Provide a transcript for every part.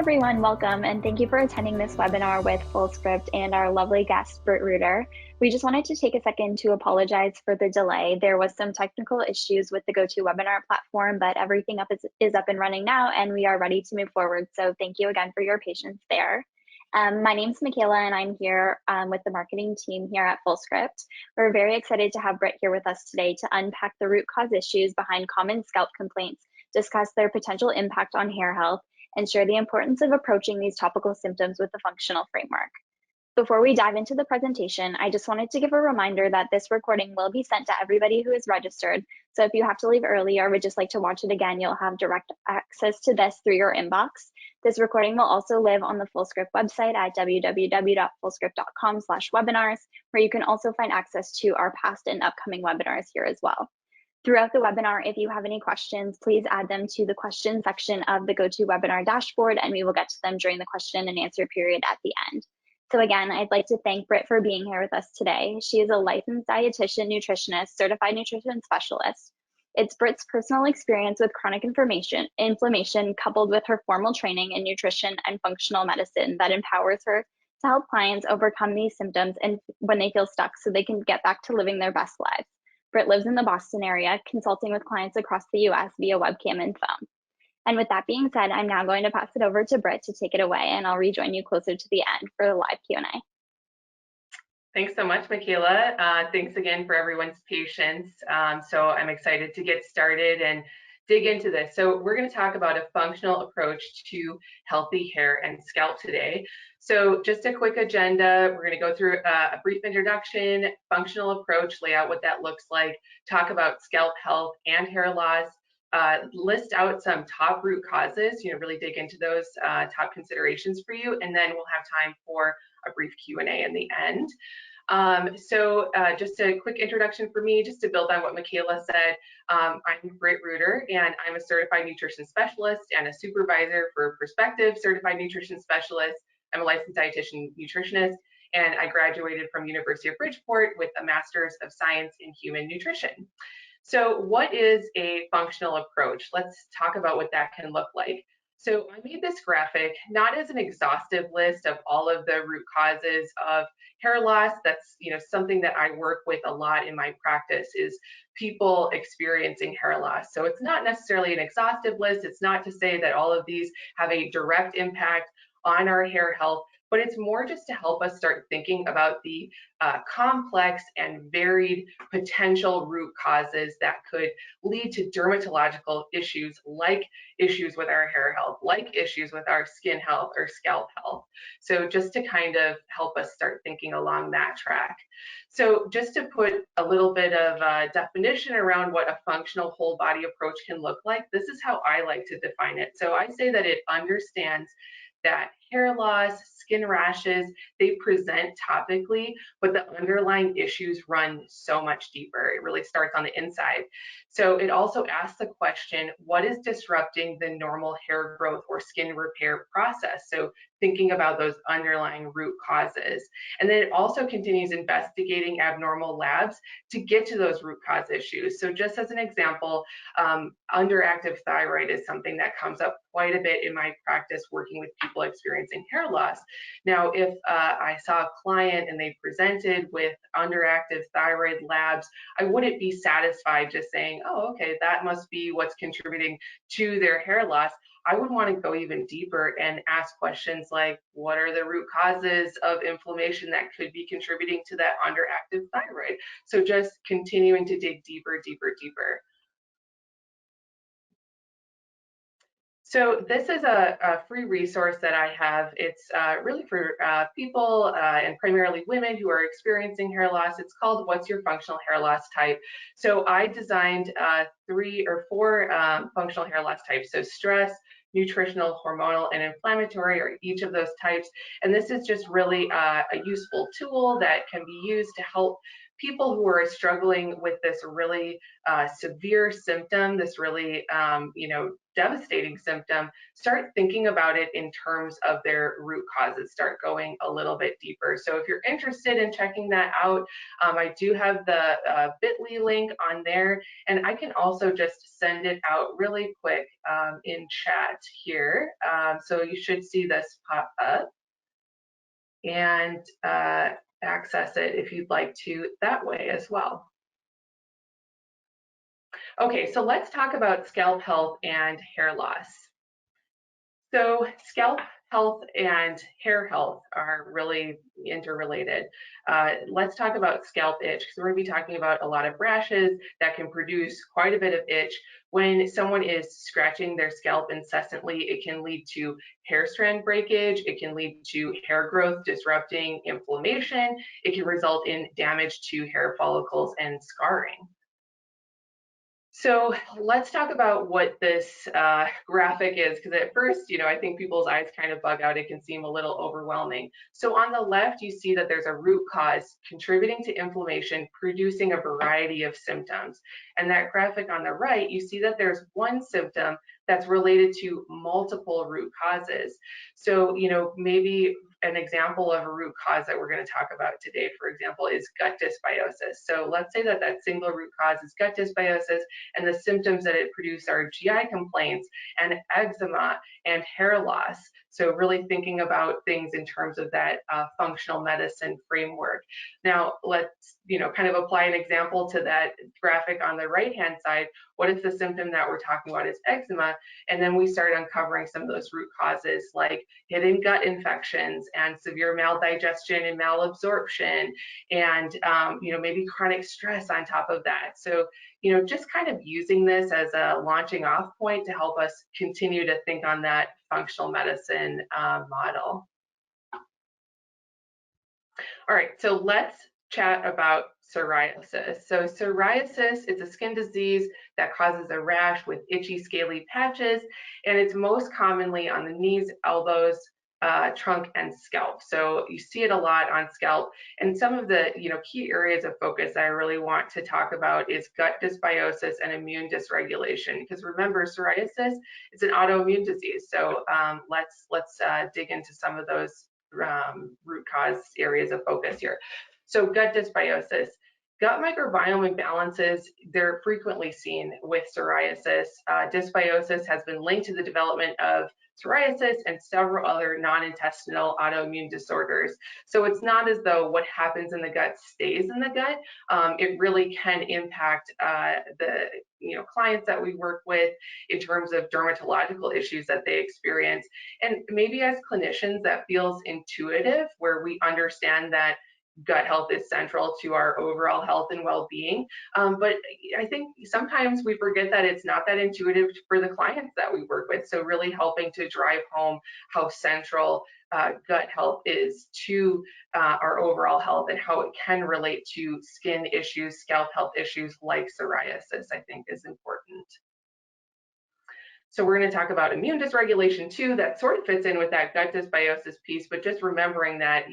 everyone, welcome, and thank you for attending this webinar with Fullscript and our lovely guest, Britt Reuter. We just wanted to take a second to apologize for the delay. There was some technical issues with the GoToWebinar platform, but everything is up and running now, and we are ready to move forward. So thank you again for your patience there. My name's Michaela, and I'm here with the marketing team here at Fullscript. We're very excited to have Britt here with us today to unpack the root cause issues behind common scalp complaints, discuss their potential impact on hair health, and share the importance of approaching these topical symptoms with a functional framework. Before we dive into the presentation, I just wanted to give a reminder that this recording will be sent to everybody who is registered. So if you have to leave early or would just like to watch it again, you'll have direct access to this through your inbox. This recording will also live on the Fullscript website at www.fullscript.com/webinars, where you can also find access to our past and upcoming webinars here as well. Throughout the webinar, if you have any questions, please add them to the question section of the GoToWebinar dashboard, and we will get to them during the question and answer period at the end. So again, I'd like to thank Britt for being here with us today. She is a licensed dietitian, nutritionist, certified nutrition specialist. It's Britt's personal experience with chronic inflammation coupled with her formal training in nutrition and functional medicine that empowers her to help clients overcome these symptoms and when they feel stuck so they can get back to living their best lives. Britt lives in the Boston area, consulting with clients across the US via webcam and phone. And with that being said, I'm now going to pass it over to Britt to take it away, and I'll rejoin you closer to the end for the live Q&A. Thanks so much, Michaela. Thanks again for everyone's patience. So I'm excited to get started and dig into this. So we're going to talk about a functional approach to healthy hair and scalp today. So just a quick agenda. We're going to go through a brief introduction, functional approach, lay out what that looks like, talk about scalp health and hair loss, list out some top root causes, really dig into those top considerations for you, and then we'll have time for a brief Q&A in the end. Just a quick introduction for me, just to build on what Michaela said. I'm Britt Reuter, and I'm a certified nutrition specialist and a supervisor for prospective certified nutrition specialists. I'm a licensed dietitian nutritionist, and I graduated from University of Bridgeport with a Master's of Science in Human Nutrition. So what is a functional approach? Let's talk about what that can look like. So I made this graphic not as an exhaustive list of all of the root causes of hair loss. That's something that I work with a lot in my practice, is people experiencing hair loss. So it's not necessarily an exhaustive list. It's not to say that all of these have a direct impact on our hair health, but it's more just to help us start thinking about the complex and varied potential root causes that could lead to dermatological issues, like issues with our hair health, like issues with our skin health or scalp health. So just to kind of help us start thinking along that track. So just to put a little bit of definition around what a functional whole body approach can look like, this is how I like to define it. So I say that it understands that hair loss, skin rashes, they present topically, but the underlying issues run so much deeper. It really starts on the inside. So it also asks the question, what is disrupting the normal hair growth or skin repair process? So thinking about those underlying root causes. And then it also continues investigating abnormal labs to get to those root cause issues. So just as an example, underactive thyroid is something that comes up quite a bit in my practice working with people experiencing hair loss. Now, if I saw a client and they presented with underactive thyroid labs, I wouldn't be satisfied just saying, oh, okay, that must be what's contributing to their hair loss. I would want to go even deeper and ask questions like, what are the root causes of inflammation that could be contributing to that underactive thyroid? So just continuing to dig deeper, deeper, deeper. So this is a free resource that I have. It's really for people and primarily women who are experiencing hair loss. It's called What's Your Functional Hair Loss Type? So I designed 3 or 4 functional hair loss types. So stress, nutritional, hormonal, and inflammatory are each of those types. And this is just really a useful tool that can be used to help people who are struggling with this really severe symptom, this really devastating symptom, start thinking about it in terms of their root causes, start going a little bit deeper. So if you're interested in checking that out, I do have the bit.ly link on there, and I can also just send it out really quick in chat here. So you should see this pop up and access it if you'd like to that way as well. Okay, so let's talk about scalp health and hair loss. So scalp health and hair health are really interrelated. Let's talk about scalp itch, because we're going to be talking about a lot of rashes that can produce quite a bit of itch. When someone is scratching their scalp incessantly, it can lead to hair strand breakage, it can lead to hair growth disrupting inflammation, it can result in damage to hair follicles and scarring. So let's talk about what this graphic is, because at first, I think people's eyes kind of bug out. It can seem a little overwhelming. So on the left, you see that there's a root cause contributing to inflammation, producing a variety of symptoms. And that graphic on the right, you see that there's one symptom that's related to multiple root causes. So, maybe an example of a root cause that we're going to talk about today, for example, is gut dysbiosis. So let's say that single root cause is gut dysbiosis, and the symptoms that it produces are GI complaints and eczema and hair loss. So really thinking about things in terms of that functional medicine framework. Now let's kind of apply an example to that graphic on the right-hand side. What if the symptom that we're talking about is eczema, and then we start uncovering some of those root causes like hidden gut infections and severe maldigestion and malabsorption, and maybe chronic stress on top of that. So just kind of using this as a launching off point to help us continue to think on that functional medicine model. All right, so let's chat about psoriasis. So psoriasis is a skin disease that causes a rash with itchy, scaly patches, and it's most commonly on the knees, elbows, trunk, and scalp. So you see it a lot on scalp. And some of the key areas of focus I really want to talk about is gut dysbiosis and immune dysregulation. Because remember, psoriasis is an autoimmune disease. So let's dig into some of those root cause areas of focus here. So gut dysbiosis. Gut microbiome imbalances, they're frequently seen with psoriasis. Dysbiosis has been linked to the development of psoriasis and several other non-intestinal autoimmune disorders. So it's not as though what happens in the gut stays in the gut. It really can impact the clients that we work with in terms of dermatological issues that they experience. And maybe as clinicians, that feels intuitive, where we understand that gut health is central to our overall health and well-being. But I think sometimes we forget that it's not that intuitive for the clients that we work with. So really helping to drive home how central gut health is to our overall health and how it can relate to skin issues, scalp health issues like psoriasis, I think is important. So we're going to talk about immune dysregulation too. That sort of fits in with that gut dysbiosis piece, but just remembering that,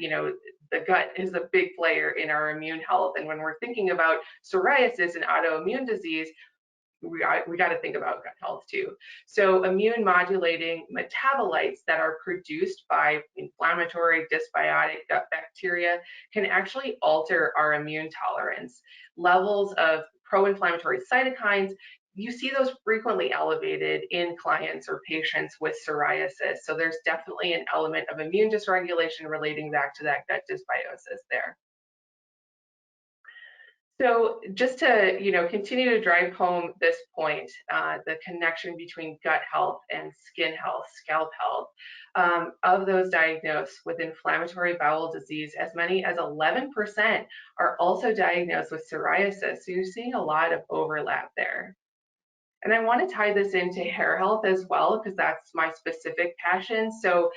the gut is a big player in our immune health. And when we're thinking about psoriasis and autoimmune disease, we got to think about gut health too. So immune modulating metabolites that are produced by inflammatory dysbiotic gut bacteria can actually alter our immune tolerance. Levels of pro-inflammatory cytokines, you see those frequently elevated in clients or patients with psoriasis. So there's definitely an element of immune dysregulation relating back to that gut dysbiosis there. So just to continue to drive home this point, the connection between gut health and skin health, scalp health, of those diagnosed with inflammatory bowel disease, as many as 11% are also diagnosed with psoriasis. So you're seeing a lot of overlap there. And I want to tie this into hair health as well, because that's my specific passion. So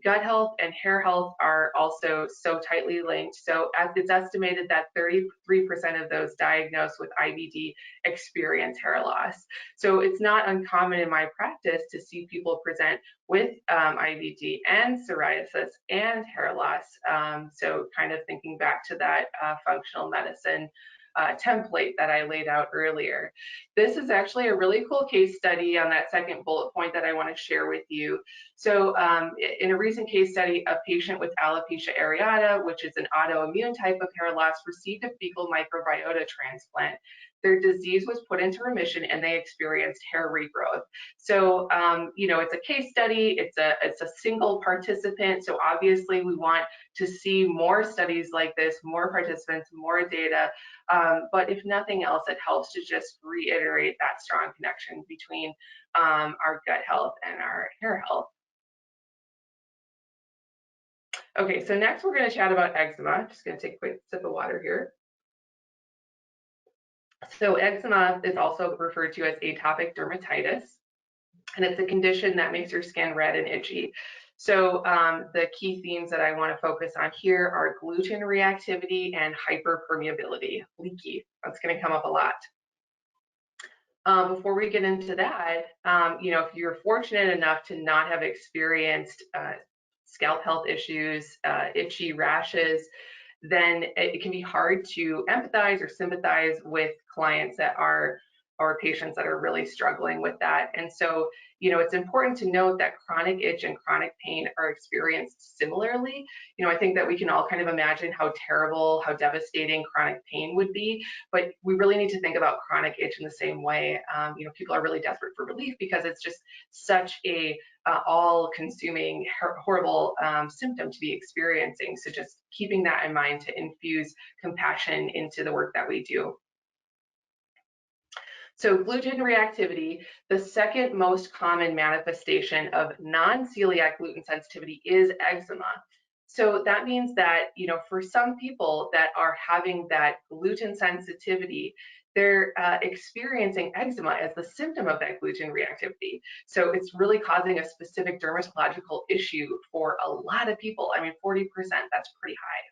gut health and hair health are also so tightly linked. So it's estimated that 33% of those diagnosed with IBD experience hair loss. So it's not uncommon in my practice to see people present with IBD and psoriasis and hair loss. So kind of thinking back to that functional medicine template that I laid out earlier. This is actually a really cool case study on that second bullet point that I want to share with you. So in a recent case study, a patient with alopecia areata, which is an autoimmune type of hair loss, received a fecal microbiota transplant. Their disease was put into remission and they experienced hair regrowth. So, you know, it's a case study, it's a single participant. So obviously we want to see more studies like this, more participants, more data. But if nothing else, it helps to just reiterate that strong connection between our gut health and our hair health. Okay, so next we're going to chat about eczema. I'm just going to take a quick sip of water here. So eczema is also referred to as atopic dermatitis, and it's a condition that makes your skin red and itchy. So the key themes that I want to focus on here are gluten reactivity and hyperpermeability, leaky. That's going to come up a lot. Before we get into that, you know, if you're fortunate enough to not have experienced scalp health issues, itchy rashes, then it can be hard to empathize or sympathize with clients that are, or patients that are really struggling with that. And so, you know, it's important to note that chronic itch and chronic pain are experienced similarly. You know, I think that we can all kind of imagine how terrible, how devastating chronic pain would be, but we really need to think about chronic itch in the same way. You know, people are really desperate for relief because it's just such a all-consuming, horrible symptom to be experiencing. So just keeping that in mind to infuse compassion into the work that we do. So gluten reactivity, the second most common manifestation of non-celiac gluten sensitivity is eczema. So that means that, you know, for some people that are having that gluten sensitivity, they're experiencing eczema as the symptom of that gluten reactivity. So it's really causing a specific dermatological issue for a lot of people. I mean, 40%, that's pretty high.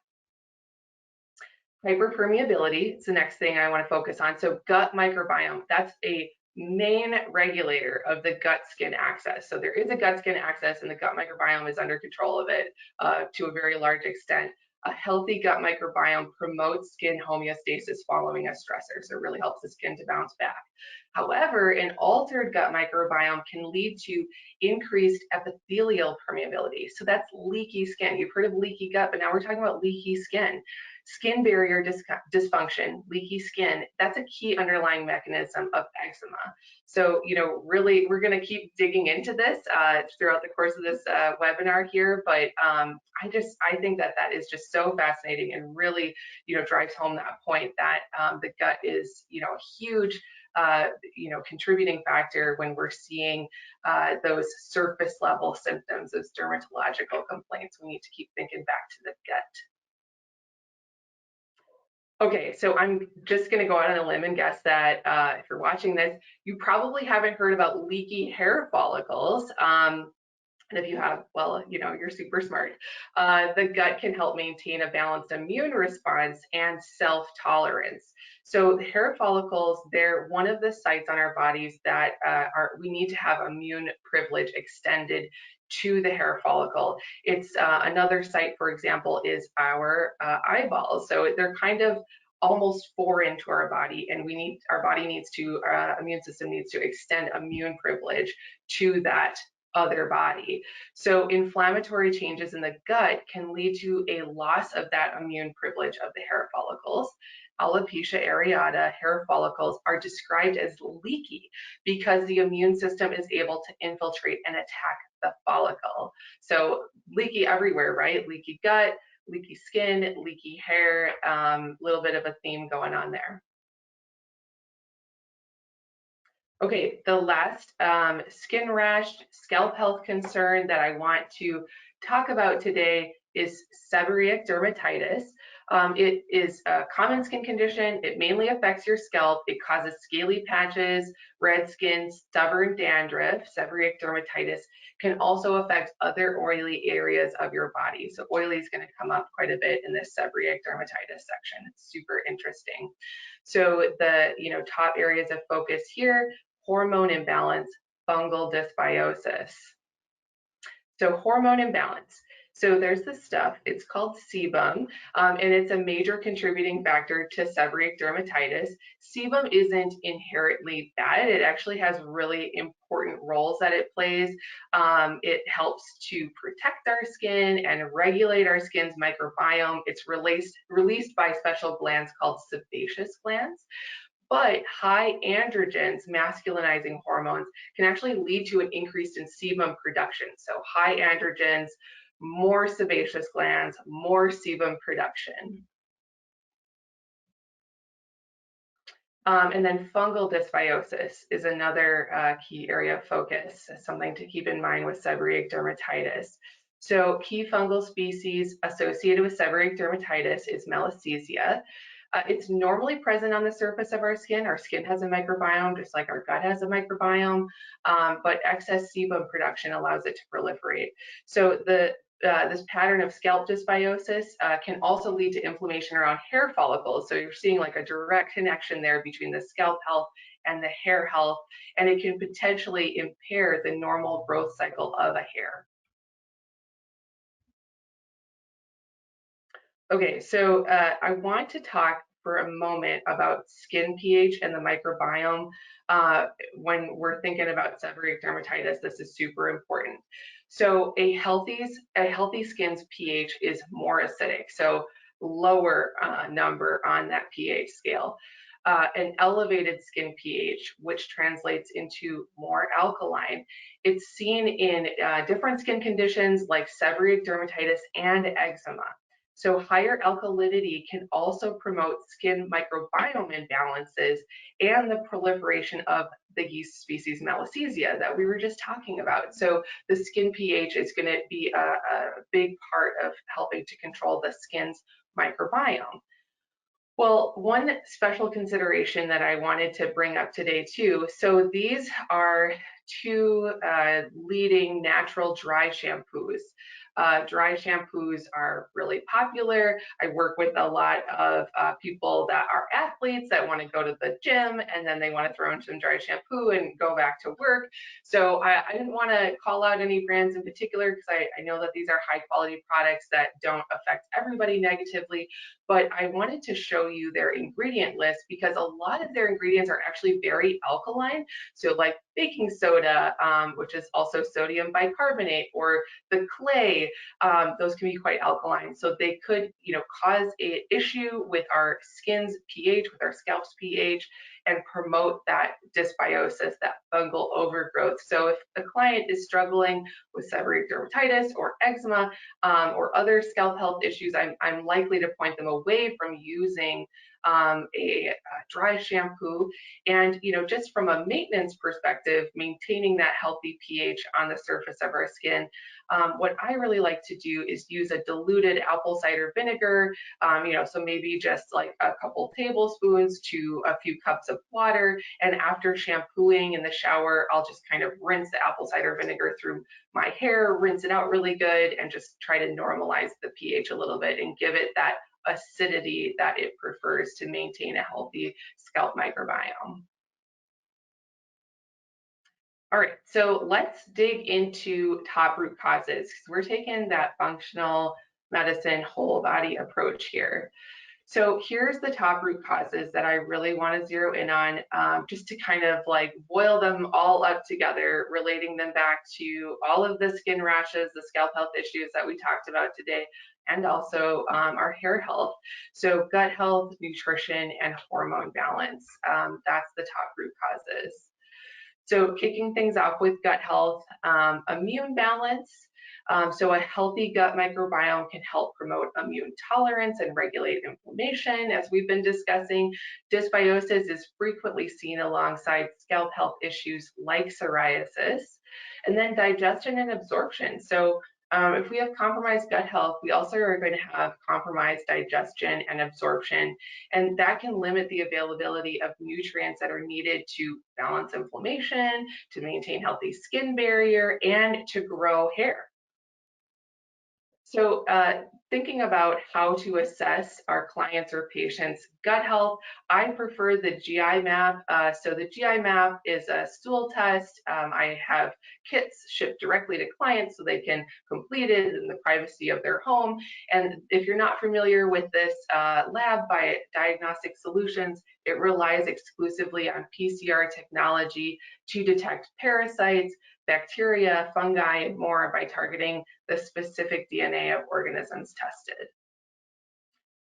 Hyperpermeability is the next thing I want to focus on. So gut microbiome, that's a main regulator of the gut-skin axis. So there is a gut-skin axis and the gut microbiome is under control of it to a very large extent. A healthy gut microbiome promotes skin homeostasis following a stressor, so it really helps the skin to bounce back. However, an altered gut microbiome can lead to increased epithelial permeability. So that's leaky skin. You've heard of leaky gut, but now we're talking about leaky skin. Skin barrier dysfunction, leaky skin, that's a key underlying mechanism of eczema. So, you know, really, we're going to keep digging into this throughout the course of this webinar here, but I think that that is just so fascinating and really, you know, drives home that point that the gut is, you know, a huge you know, contributing factor when we're seeing those surface level symptoms, those dermatological complaints. We need to keep thinking back to the gut. Okay, so I'm just going to go out on a limb and guess that if you're watching this, you probably haven't heard about leaky hair follicles. And if you have, well, you know, you're super smart. The gut can help maintain a balanced immune response and self-tolerance. So the hair follicles, they're one of the sites on our bodies that we need to have immune privilege extended to the hair follicle. It's another site, for example, is our eyeballs. So they're kind of almost foreign to our body, and our body needs to, immune system needs to extend immune privilege to that other body. So inflammatory changes in the gut can lead to a loss of that immune privilege of the hair follicles. Alopecia areata hair follicles are described as leaky because the immune system is able to infiltrate and attack the follicle. So leaky everywhere, right? Leaky gut, leaky skin, leaky hair, little bit of a theme going on there. Okay, the last skin rash, scalp health concern that I want to talk about today is seborrheic dermatitis. It is a common skin condition. It mainly affects your scalp. It causes scaly patches, red skin, stubborn dandruff. Seborrheic dermatitis can also affect other oily areas of your body. So oily is going to come up quite a bit in this seborrheic dermatitis section. It's super interesting. So the top areas of focus here: hormone imbalance, fungal dysbiosis. So hormone imbalance. So there's this stuff, it's called sebum, and it's a major contributing factor to seborrheic dermatitis. Sebum isn't inherently bad. It actually has really important roles that it plays. It helps to protect our skin and regulate our skin's microbiome. It's released by special glands called sebaceous glands. But high androgens, masculinizing hormones, can actually lead to an increase in sebum production. So high androgens, more sebaceous glands, more sebum production. And then fungal dysbiosis is another key area of focus, something to keep in mind with seborrheic dermatitis. So key fungal species associated with seborrheic dermatitis is Malassezia. It's normally present on the surface of our skin. Our skin has a microbiome, just like our gut has a microbiome, but excess sebum production allows it to proliferate. So this pattern of scalp dysbiosis can also lead to inflammation around hair follicles. So you're seeing like a direct connection there between the scalp health and the hair health, and it can potentially impair the normal growth cycle of a hair. Okay, so I want to talk for a moment about skin pH and the microbiome. When we're thinking about seborrheic dermatitis, this is super important. So a healthy skin's pH is more acidic, so lower number on that pH scale. An elevated skin pH, which translates into more alkaline. It's seen in different skin conditions like seborrheic dermatitis and eczema. So higher alkalinity can also promote skin microbiome imbalances and the proliferation of the yeast species Malassezia that we were just talking about. So the skin pH is going to be a big part of helping to control the skin's microbiome. Well, one special consideration that I wanted to bring up today too, so these are two leading natural dry shampoos. Dry shampoos are really popular. I work with a lot of people that are athletes that want to go to the gym and then they want to throw in some dry shampoo and go back to work. So I didn't want to call out any brands in particular because I know that these are high quality products that don't affect everybody negatively, but I wanted to show you their ingredient list because a lot of their ingredients are actually very alkaline. So like baking soda, which is also sodium bicarbonate, or the clay, those can be quite alkaline. So they could, cause an issue with our skin's pH, with our scalp's pH, and promote that dysbiosis, that fungal overgrowth. So if a client is struggling with seborrheic dermatitis or eczema or other scalp health issues, I'm likely to point them away from using a dry shampoo. And just from a maintenance perspective, maintaining that healthy pH on the surface of our skin, what I really like to do is use a diluted apple cider vinegar, so maybe just like a couple tablespoons to a few cups of water, and after shampooing in the shower, I'll just kind of rinse the apple cider vinegar through my hair, rinse it out really good, and just try to normalize the pH a little bit and give it that acidity that it prefers to maintain a healthy scalp microbiome. All right, so let's dig into top root causes because we're taking that functional medicine whole body approach here. So here's the top root causes that I really want to zero in on, just to kind of like boil them all up together, relating them back to all of the skin rashes, the scalp health issues that we talked about today, and also our hair health. So gut health, nutrition, and hormone balance. That's the top root causes. So kicking things off with gut health, immune balance. So a healthy gut microbiome can help promote immune tolerance and regulate inflammation. As we've been discussing, dysbiosis is frequently seen alongside scalp health issues like psoriasis. And then digestion and absorption. So If we have compromised gut health, we also are going to have compromised digestion and absorption, and that can limit the availability of nutrients that are needed to balance inflammation, to maintain healthy skin barrier, and to grow hair. So thinking about how to assess our clients or patients' gut health, I prefer the GI map. So the GI map is a stool test. I have kits shipped directly to clients so they can complete it in the privacy of their home. And if you're not familiar with this lab by Diagnostic Solutions, it relies exclusively on PCR technology to detect parasites, bacteria, fungi, and more by targeting the specific DNA of organisms tested.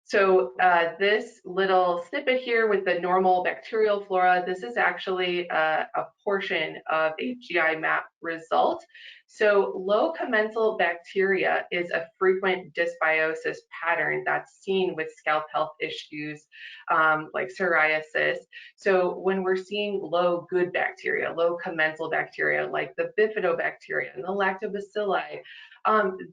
So this little snippet here with the normal bacterial flora, this is actually a portion of a GI map result. So low commensal bacteria is a frequent dysbiosis pattern that's seen with scalp health issues like psoriasis. So when we're seeing low good bacteria, low commensal bacteria like the bifidobacteria and the lactobacilli,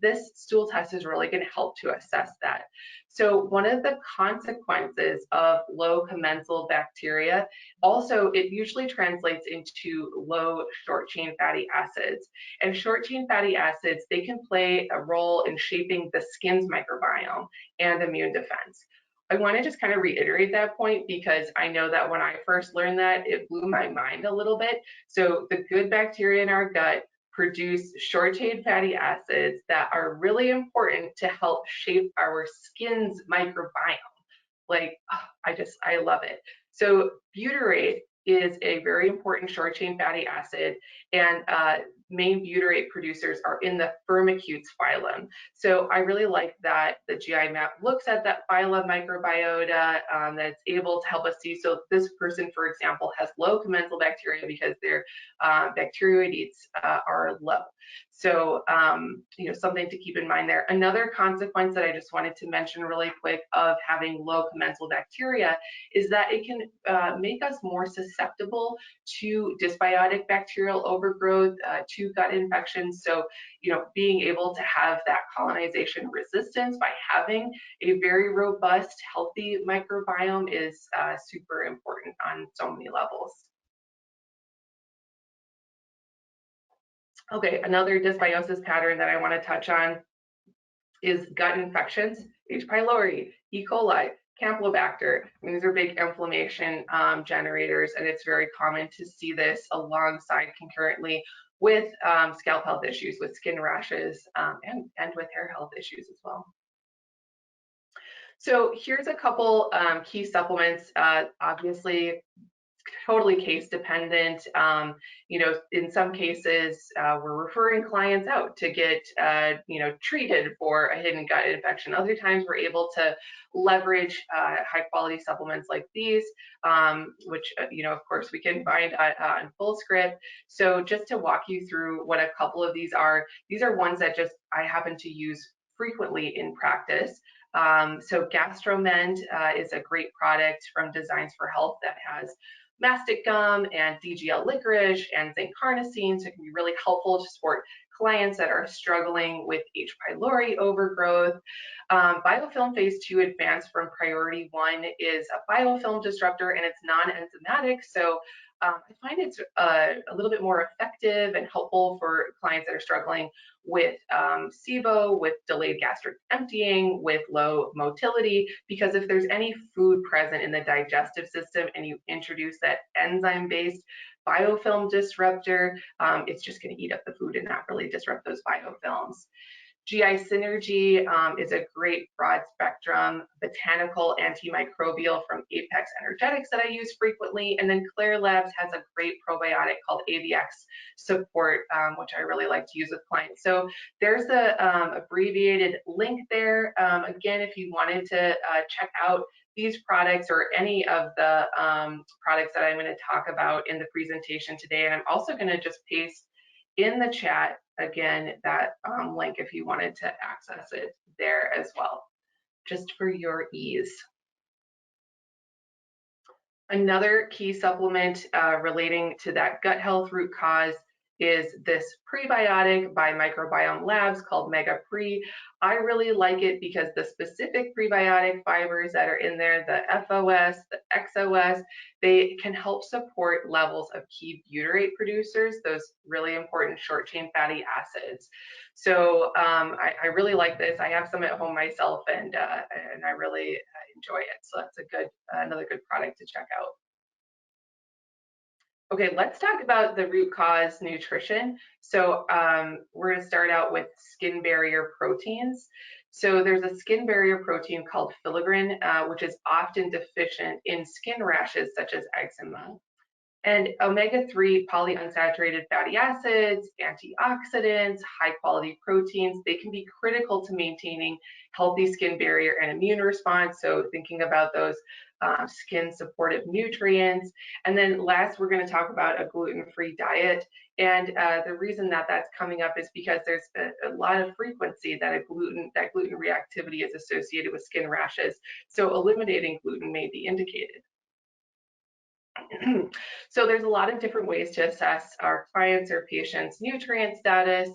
this stool test is really going to help to assess that. So one of the consequences of low commensal bacteria, also it usually translates into low short chain fatty acids. And short chain fatty acids, they can play a role in shaping the skin's microbiome and immune defense. I want to just kind of reiterate that point because I know that when I first learned that, it blew my mind a little bit. So the good bacteria in our gut produce short chain fatty acids that are really important to help shape our skin's microbiome. Like, I love it. So butyrate is a very important short chain fatty acid, and main butyrate producers are in the firmicutes phylum. So I really like that the GI map looks at that phylum microbiota that's able to help us see. So this person, for example, has low commensal bacteria because their bacteroidetes are low. So, something to keep in mind there. Another consequence that I just wanted to mention really quick of having low commensal bacteria is that it can make us more susceptible to dysbiotic bacterial overgrowth, to gut infections. So, being able to have that colonization resistance by having a very robust, healthy microbiome is super important on so many levels. Okay, another dysbiosis pattern that I want to touch on is gut infections, H. pylori, E. coli, Campylobacter. These are big inflammation generators, and it's very common to see this alongside concurrently with scalp health issues, with skin rashes, and with hair health issues as well. So here's a couple key supplements. Obviously, totally case dependent. In some cases, we're referring clients out to get, treated for a hidden gut infection. Other times we're able to leverage high quality supplements like these, which, of course we can find on Fullscript. So just to walk you through what a couple of these are ones that just I happen to use frequently in practice. So Gastromend is a great product from Designs for Health that has mastic gum and DGL licorice and zinc carnosine, so it can be really helpful to support clients that are struggling with H. pylori overgrowth. Biofilm Phase 2 Advanced from Priority 1 is a biofilm disruptor, and it's non-enzymatic, so I find it's a little bit more effective and helpful for clients that are struggling with SIBO, with delayed gastric emptying, with low motility, because if there's any food present in the digestive system and you introduce that enzyme-based biofilm disruptor, it's just going to eat up the food and not really disrupt those biofilms. GI Synergy is a great broad spectrum botanical antimicrobial from Apex Energetics that I use frequently. And then Claire Labs has a great probiotic called AVX Support, which I really like to use with clients. So there's the abbreviated link there. Again, if you wanted to check out these products or any of the products that I'm going to talk about in the presentation today, and I'm also going to just paste in the chat again that link if you wanted to access it there as well, just for your ease. Another key supplement relating to that gut health root cause is this prebiotic by Microbiome Labs called Mega Pre. I really like it because the specific prebiotic fibers that are in there, the FOS, the XOS, they can help support levels of key butyrate producers, those really important short chain fatty acids. So I really like this. I have some at home myself, and I really enjoy it. So that's a good another good product to check out. Okay, let's talk about the root cause nutrition. So we're going to start out with skin barrier proteins. So there's a skin barrier protein called filaggrin, which is often deficient in skin rashes such as eczema. And omega-3 polyunsaturated fatty acids, antioxidants, high-quality proteins, they can be critical to maintaining healthy skin barrier and immune response. So thinking about those skin supportive nutrients. And then last, we're going to talk about a gluten-free diet. And the reason that that's coming up is because there's a lot of frequency that gluten reactivity is associated with skin rashes. So eliminating gluten may be indicated. So there's a lot of different ways to assess our clients or patients' nutrient status.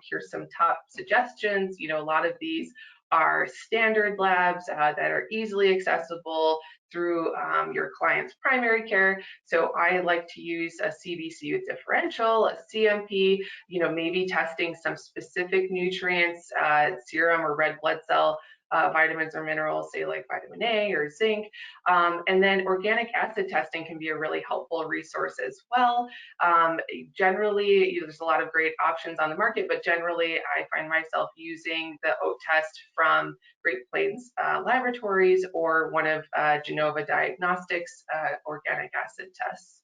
Here's some top suggestions. You know, a lot of these are standard labs that are easily accessible through your client's primary care. So I like to use a CBC with differential, a CMP, you know, maybe testing some specific nutrients, serum or red blood cell vitamins or minerals, say like vitamin A or zinc. And then organic acid testing can be a really helpful resource as well. Generally, there's a lot of great options on the market, but generally I find myself using the OAT test from Great Plains Laboratories or one of Genova Diagnostics organic acid tests.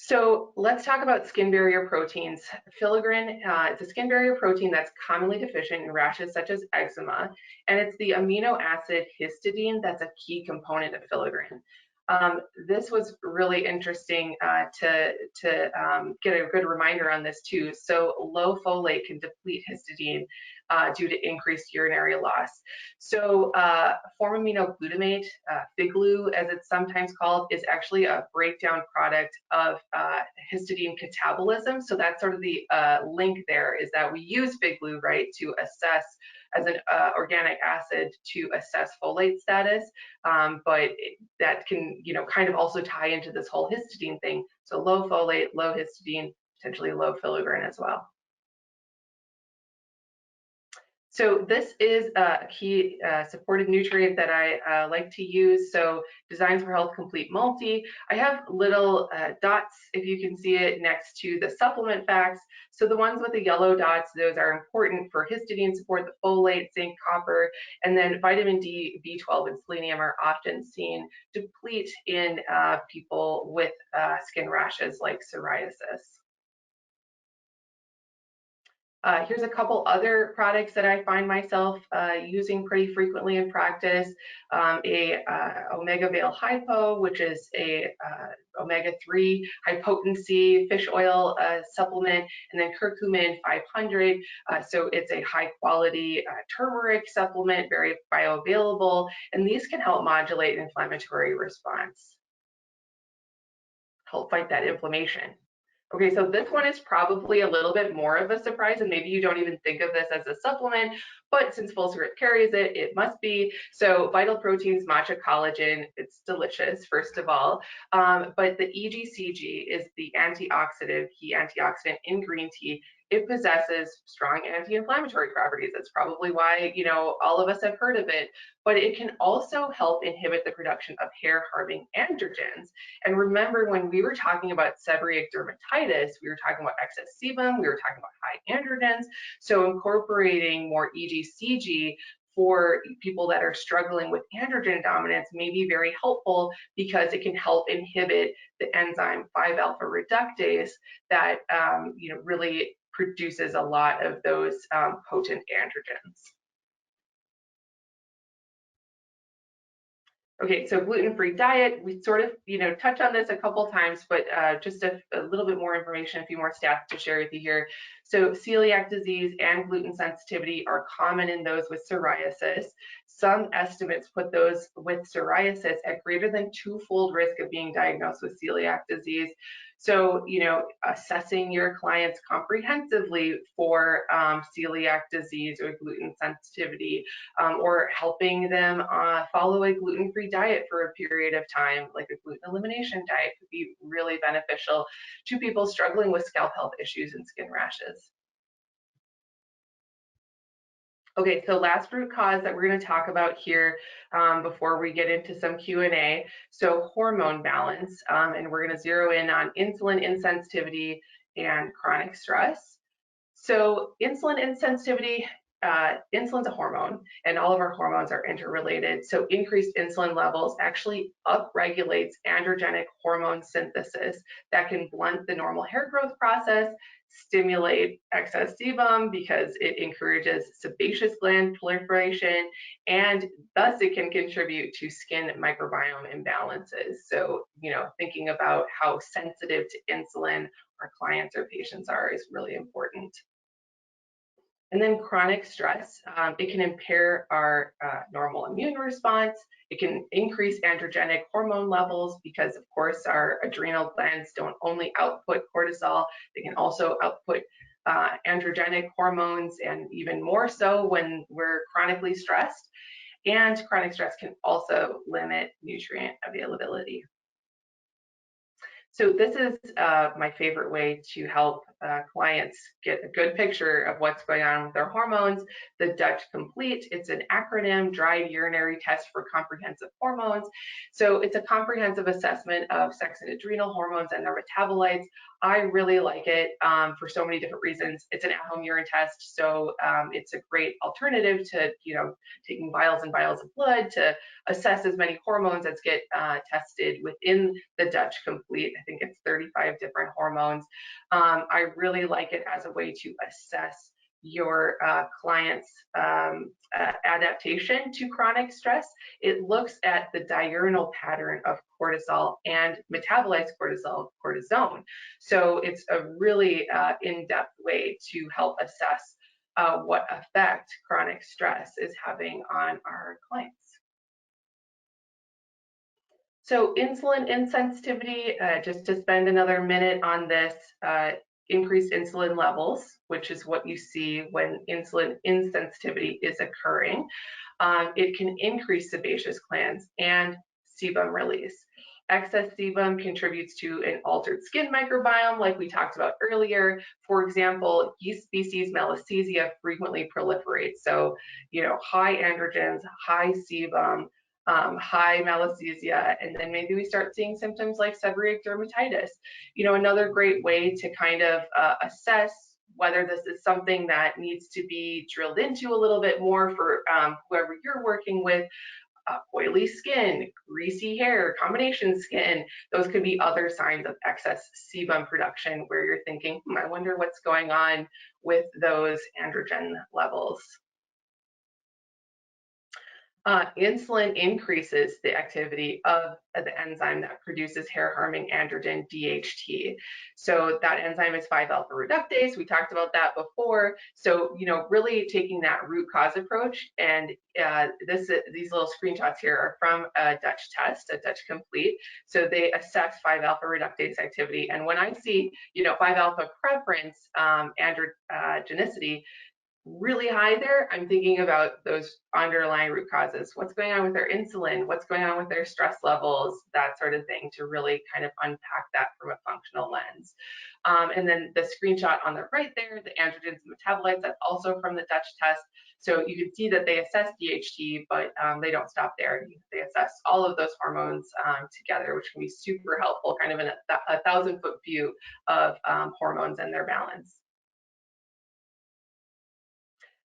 So let's talk about skin barrier proteins. Filaggrin, it's a skin barrier protein that's commonly deficient in rashes such as eczema, and it's the amino acid histidine that's a key component of filaggrin. This was really interesting to get a good reminder on this too. So low folate can deplete histidine due to increased urinary loss. So formaminoglutamate, FIGLU as it's sometimes called, is actually a breakdown product of histidine catabolism. So that's sort of the link there, is that we use FIGLU, right, to assess as an organic acid to assess folate status, but that can, you know, kind of also tie into this whole histidine thing. So low folate, low histidine, potentially low filaggrin as well. So this is a key supportive nutrient that I like to use. So Designs for Health Complete Multi. I have little dots, if you can see it, next to the supplement facts. So the ones with the yellow dots, those are important for histidine support, the folate, zinc, copper, and then vitamin D, B12, and selenium are often seen deplete in people with skin rashes like psoriasis. Here's a couple other products that I find myself using pretty frequently in practice. Omega Vale Hypo, which is a omega-3 high potency fish oil supplement, and then curcumin 500. So it's a high quality turmeric supplement, very bioavailable, and these can help modulate inflammatory response, help fight that inflammation. Okay, so this one is probably a little bit more of a surprise, and maybe you don't even think of this as a supplement, but since Fullscript carries it, it must be. So Vital Proteins Matcha Collagen, it's delicious, first of all, but the EGCG is the antioxidant, key antioxidant in green tea. It possesses strong anti-inflammatory properties. That's probably why, you know, all of us have heard of it, but it can also help inhibit the production of hair-harming androgens. And remember, when we were talking about seborrheic dermatitis, we were talking about excess sebum, we were talking about high androgens. So incorporating more EGCG for people that are struggling with androgen dominance may be very helpful, because it can help inhibit the enzyme 5-alpha reductase that you know, really produces a lot of those potent androgens. Okay, so gluten-free diet, we sort of, you know, touch on this a couple times, but just a little bit more information, a few more stats to share with you here. So celiac disease and gluten sensitivity are common in those with psoriasis. Some estimates put those with psoriasis at greater than twofold risk of being diagnosed with celiac disease. So, assessing your clients comprehensively for celiac disease or gluten sensitivity, or helping them follow a gluten-free diet for a period of time, like a gluten elimination diet, could be really beneficial to people struggling with scalp health issues and skin rashes. Okay, so last root cause that we're going to talk about here before we get into some Q&A. So hormone balance, and we're going to zero in on insulin insensitivity and chronic stress. So insulin insensitivity, insulin's a hormone, and all of our hormones are interrelated. So increased insulin levels actually upregulates androgenic hormone synthesis that can blunt the normal hair growth process, stimulate excess sebum because it encourages sebaceous gland proliferation, and thus it can contribute to skin microbiome imbalances. So, thinking about how sensitive to insulin our clients or patients are is really important. And then chronic stress, it can impair our normal immune response. It can increase androgenic hormone levels because, of course, our adrenal glands don't only output cortisol, they can also output androgenic hormones, and even more so when we're chronically stressed. And chronic stress can also limit nutrient availability. So this is my favorite way to help clients get a good picture of what's going on with their hormones. The Dutch Complete, it's an acronym, dried urinary test for comprehensive hormones. So it's a comprehensive assessment of sex and adrenal hormones and their metabolites. I really like it for so many different reasons. It's an at-home urine test, so it's a great alternative to taking vials and vials of blood to assess as many hormones as get tested within the Dutch Complete. I think it's 35 different hormones. I really like it as a way to assess your client's adaptation to chronic stress. It looks at the diurnal pattern of cortisol and metabolites cortisone. So it's a really in-depth way to help assess what effect chronic stress is having on our clients. So insulin insensitivity, just to spend another minute on this, increased insulin levels, which is what you see when insulin insensitivity is occurring. It can increase sebaceous glands and sebum release. Excess sebum contributes to an altered skin microbiome, like we talked about earlier. For example, yeast species Malassezia frequently proliferate. So, high androgens, high sebum, high Malassezia, and then maybe we start seeing symptoms like seborrheic dermatitis. Another great way to kind of assess whether this is something that needs to be drilled into a little bit more for whoever you're working with. Oily skin, greasy hair, combination skin, those could be other signs of excess sebum production where you're thinking, I wonder what's going on with those androgen levels. Insulin increases the activity of the enzyme that produces hair-harming androgen DHT. So that enzyme is 5-alpha reductase. We talked about that before. So, really taking that root cause approach, and these little screenshots here are from a Dutch test, a Dutch Complete. So they assess 5-alpha reductase activity. And when I see, 5-alpha preference androgenicity really high there, I'm thinking about those underlying root causes. What's going on with their insulin? What's going on with their stress levels? That sort of thing, to really kind of unpack that from a functional lens. And then the screenshot on the right there, the androgens and metabolites, that's also from the Dutch test. So you can see that they assess DHT, but they don't stop there. They assess all of those hormones together, which can be super helpful, kind of in a 1,000-foot view of hormones and their balance.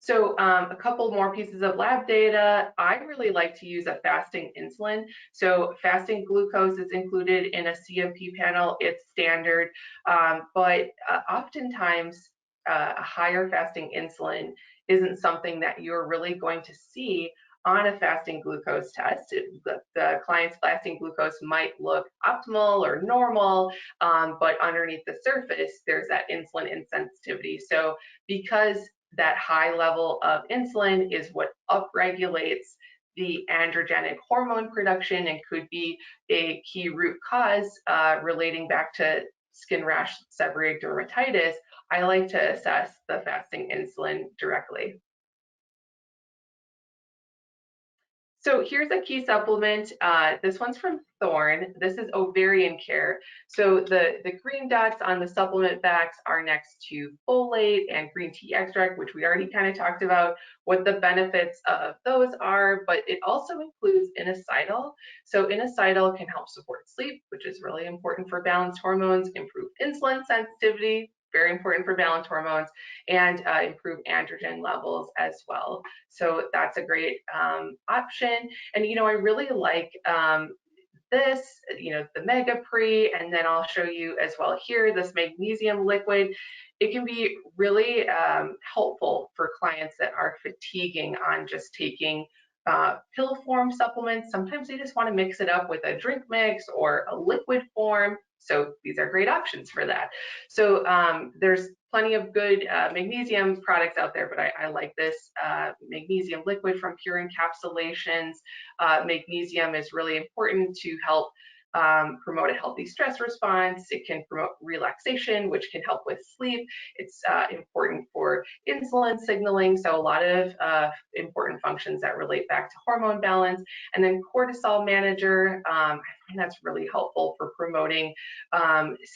So a couple more pieces of lab data. I really like to use a fasting insulin. So fasting glucose is included in a CMP panel. It's standard, but oftentimes a higher fasting insulin isn't something that you're really going to see on a fasting glucose test. The client's fasting glucose might look optimal or normal, but underneath the surface, there's that insulin insensitivity. So because that high level of insulin is what upregulates the androgenic hormone production and could be a key root cause relating back to skin rash, seborrheic dermatitis, I like to assess the fasting insulin directly. So here's a key supplement. This one's from Thorne. This is ovarian care. So the green dots on the supplement backs are next to folate and green tea extract, which we already kind of talked about what the benefits of those are, but it also includes inositol. So inositol can help support sleep, which is really important for balanced hormones, improve insulin sensitivity, very important for balanced hormones, and improve androgen levels as well. So that's a great option. And, I really like this, the Mega Pre, and then I'll show you as well here, this magnesium liquid. It can be really helpful for clients that are fatiguing on just taking pill form supplements. Sometimes they just want to mix it up with a drink mix or a liquid form. So these are great options for that. So there's plenty of good magnesium products out there, but I like this magnesium liquid from Pure Encapsulations. Magnesium is really important to help promote a healthy stress response. It can promote relaxation, which can help with sleep. It's important for insulin signaling, so a lot of important functions that relate back to hormone balance. And then cortisol manager, I find that's really helpful for promoting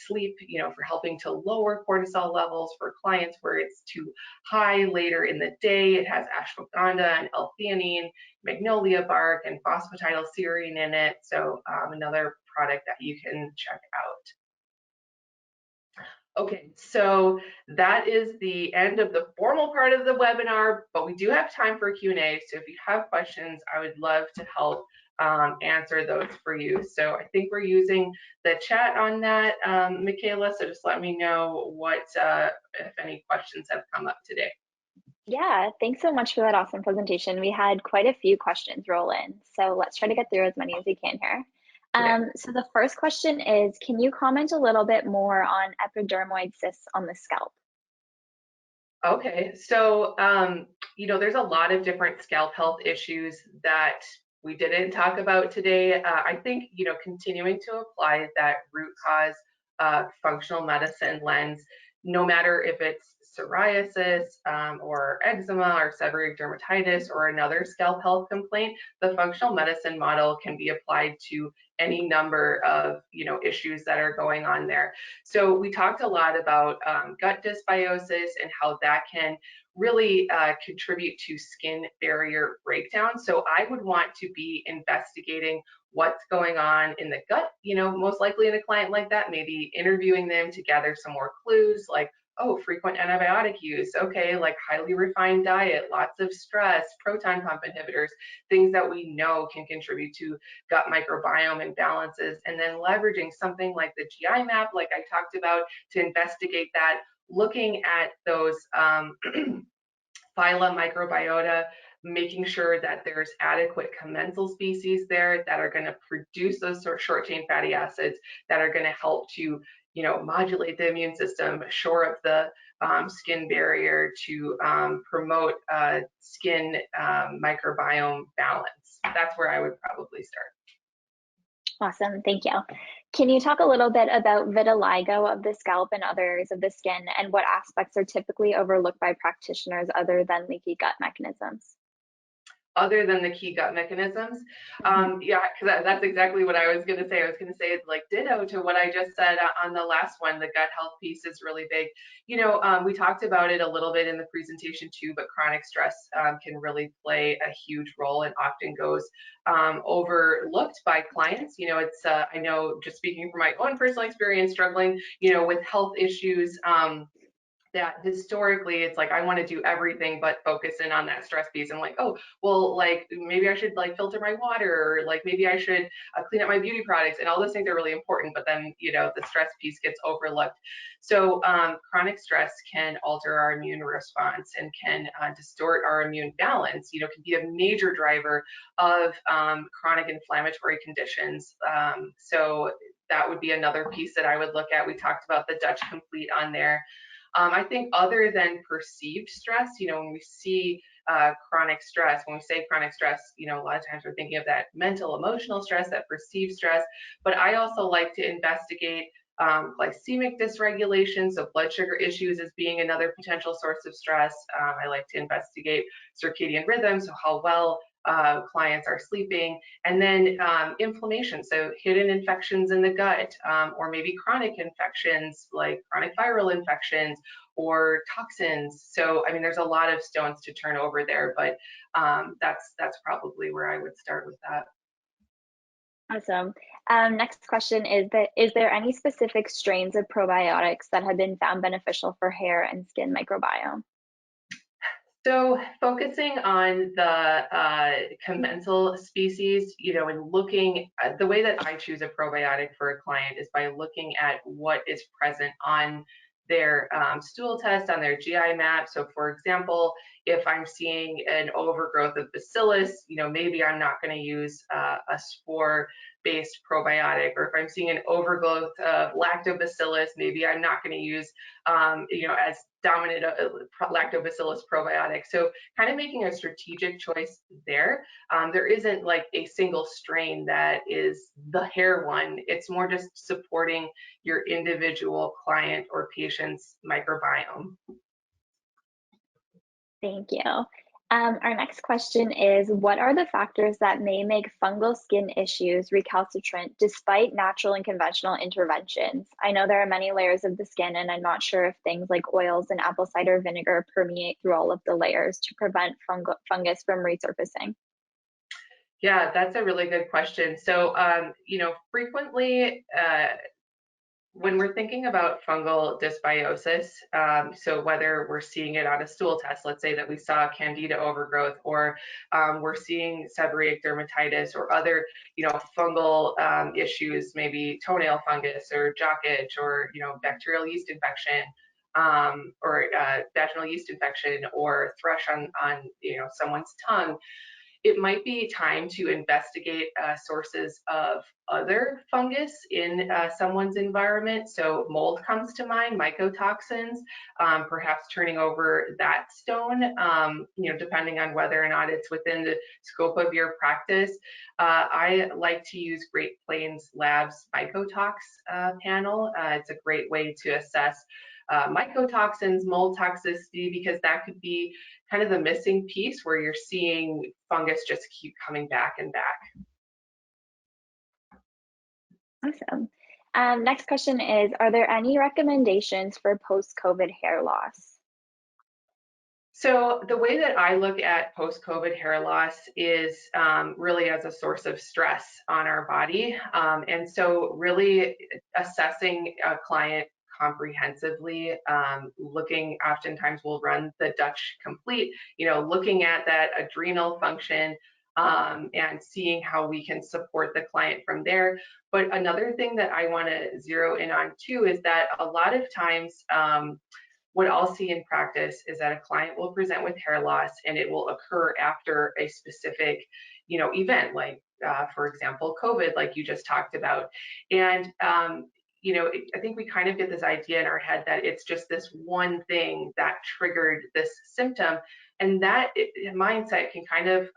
sleep, for helping to lower cortisol levels for clients where it's too high later in the day. It has ashwagandha and L-theanine, magnolia bark, and phosphatidylserine in it. So another product that you can check out. Okay, so that is the end of the formal part of the webinar, but we do have time for Q&A. So if you have questions, I would love to help answer those for you. So I think we're using the chat on that, Michaela, so just let me know what, if any questions have come up today. Yeah, thanks so much for that awesome presentation. We had quite a few questions roll in, so let's try to get through as many as we can here. So the first question is, can you comment a little bit more on epidermoid cysts on the scalp? Okay, so, there's a lot of different scalp health issues that we didn't talk about today. I think, continuing to apply that root cause functional medicine lens, no matter if it's psoriasis or eczema or seborrheic dermatitis or another scalp health complaint, the functional medicine model can be applied to any number of issues that are going on there. So we talked a lot about gut dysbiosis and how that can really contribute to skin barrier breakdown. So I would want to be investigating what's going on in the gut, most likely in a client like that, maybe interviewing them to gather some more clues like, oh, frequent antibiotic use, okay, like highly refined diet, lots of stress, proton pump inhibitors, things that we know can contribute to gut microbiome imbalances, and then leveraging something like the GI map, like I talked about, to investigate that, looking at those phyla microbiota, making sure that there's adequate commensal species there that are going to produce those short chain fatty acids that are going to help to modulate the immune system, shore up the skin barrier to promote skin microbiome balance. That's where I would probably start. Awesome, thank you. Can you talk a little bit about vitiligo of the scalp and other areas of the skin, and what aspects are typically overlooked by practitioners other than leaky gut mechanisms? Other than the key gut mechanisms. Yeah, because that's exactly what I was going to say. I was going to say it's like ditto to what I just said on the last one. The gut health piece is really big. We talked about it a little bit in the presentation too, but chronic stress can really play a huge role and often goes overlooked by clients. It's I know, just speaking from my own personal experience, struggling with health issues, that historically it's like I want to do everything but focus in on that stress piece. I'm like, oh, well, like maybe I should like filter my water, or like maybe I should clean up my beauty products, and all those things are really important, but then the stress piece gets overlooked. So chronic stress can alter our immune response and can distort our immune balance, can be a major driver of chronic inflammatory conditions. So that would be another piece that I would look at. We talked about the Dutch Complete on there. I think other than perceived stress, when we see chronic stress. When we say chronic stress, a lot of times we're thinking of that mental, emotional stress, that perceived stress. But I also like to investigate glycemic dysregulation, so blood sugar issues as being another potential source of stress. I like to investigate circadian rhythm, so how well clients are sleeping, and then inflammation, so hidden infections in the gut, or maybe chronic infections like chronic viral infections or toxins. So I mean, there's a lot of stones to turn over there, but that's probably where I would start with that. Awesome. Next question is there any specific strains of probiotics that have been found beneficial for hair and skin microbiome? So focusing on the commensal species, and looking at the way that I choose a probiotic for a client is by looking at what is present on their stool test, on their GI map. So for example, if I'm seeing an overgrowth of bacillus, maybe I'm not going to use a spore-based probiotic. Or if I'm seeing an overgrowth of lactobacillus, maybe I'm not going to use, as dominant lactobacillus probiotic. So kind of making a strategic choice there. There isn't like a single strain that is the hair one. It's more just supporting your individual client or patient's microbiome. Thank you. Our next question is, what are the factors that may make fungal skin issues recalcitrant despite natural and conventional interventions? I know there are many layers of the skin, and I'm not sure if things like oils and apple cider vinegar permeate through all of the layers to prevent fungus from resurfacing. Yeah, that's a really good question. So, frequently, when we're thinking about fungal dysbiosis, so whether we're seeing it on a stool test, let's say that we saw candida overgrowth, or we're seeing seborrheic dermatitis or other, fungal issues, maybe toenail fungus or jock itch or, bacterial yeast infection, or vaginal yeast infection or thrush on someone's tongue, it might be time to investigate sources of other fungus in someone's environment. So mold comes to mind, mycotoxins, perhaps turning over that stone, depending on whether or not it's within the scope of your practice. I like to use Great Plains Labs Mycotox panel. It's a great way to assess mycotoxins, mold toxicity, because that could be kind of the missing piece where you're seeing fungus just keep coming back and back. Awesome. Next question is, are there any recommendations for post-COVID hair loss? So the way that I look at post-COVID hair loss is really as a source of stress on our body. And so really assessing a client comprehensively, looking, oftentimes we'll run the Dutch complete, looking at that adrenal function, and seeing how we can support the client from there. But another thing that I want to zero in on too is that a lot of times, what I'll see in practice is that a client will present with hair loss and it will occur after a specific, event, like, for example, COVID, like you just talked about. And, I think we kind of get this idea in our head that it's just this one thing that triggered this symptom. And that mindset can kind of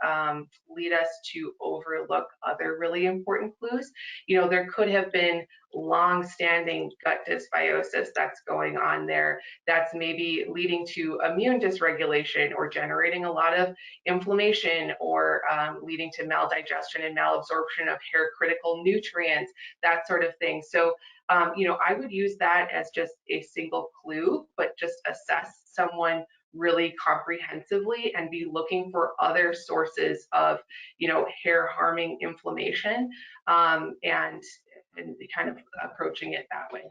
lead us to overlook other really important clues. There could have been long-standing gut dysbiosis that's going on there, that's maybe leading to immune dysregulation or generating a lot of inflammation, or leading to maldigestion and malabsorption of hair critical nutrients, that sort of thing. So, I would use that as just a single clue, but just assess someone really comprehensively and be looking for other sources of, hair harming inflammation, and kind of approaching it that way.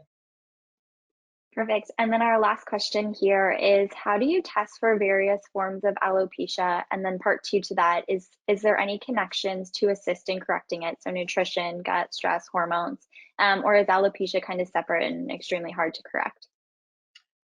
Perfect. And then our last question here is, how do you test for various forms of alopecia? And then part two to that is there any connections to assist in correcting it? So nutrition, gut, stress, hormones, or is alopecia kind of separate and extremely hard to correct?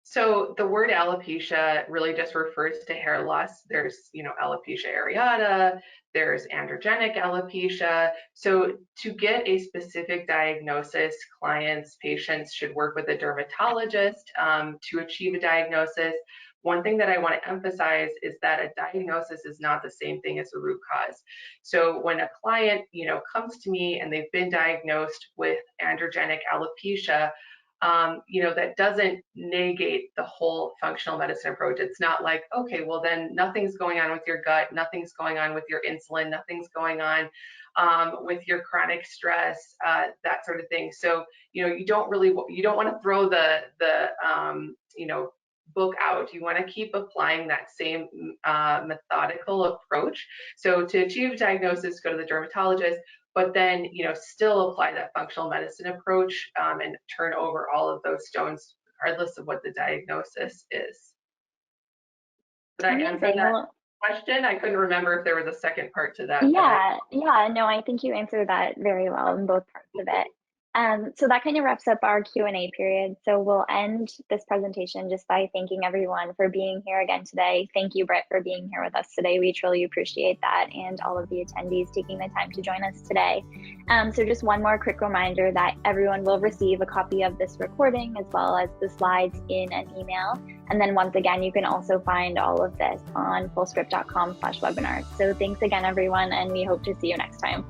So the word alopecia really just refers to hair loss. There's, alopecia areata, there's androgenic alopecia. So to get a specific diagnosis, clients, patients should work with a dermatologist to achieve a diagnosis. one thing that I want to emphasize is that a diagnosis is not the same thing as a root cause. So when a client, comes to me and they've been diagnosed with androgenic alopecia, that doesn't negate the whole functional medicine approach. It's not like, okay, well then nothing's going on with your gut, nothing's going on with your insulin, nothing's going on with your chronic stress, that sort of thing. So, you don't want to throw the book out. You want to keep applying that same methodical approach. So to achieve diagnosis, go to the dermatologist, but then, still apply that functional medicine approach and turn over all of those stones, regardless of what the diagnosis is. Did I answer that question? I couldn't remember if there was a second part to that. Yeah, no, I think you answered that very well in both parts of it. So that kind of wraps up our Q&A period. So we'll end this presentation just by thanking everyone for being here again today. Thank you, Britt, for being here with us today. We truly appreciate that, and all of the attendees taking the time to join us today. So just one more quick reminder that everyone will receive a copy of this recording as well as the slides in an email. And then once again, you can also find all of this on fullscript.com/webinar. So thanks again, everyone, and we hope to see you next time.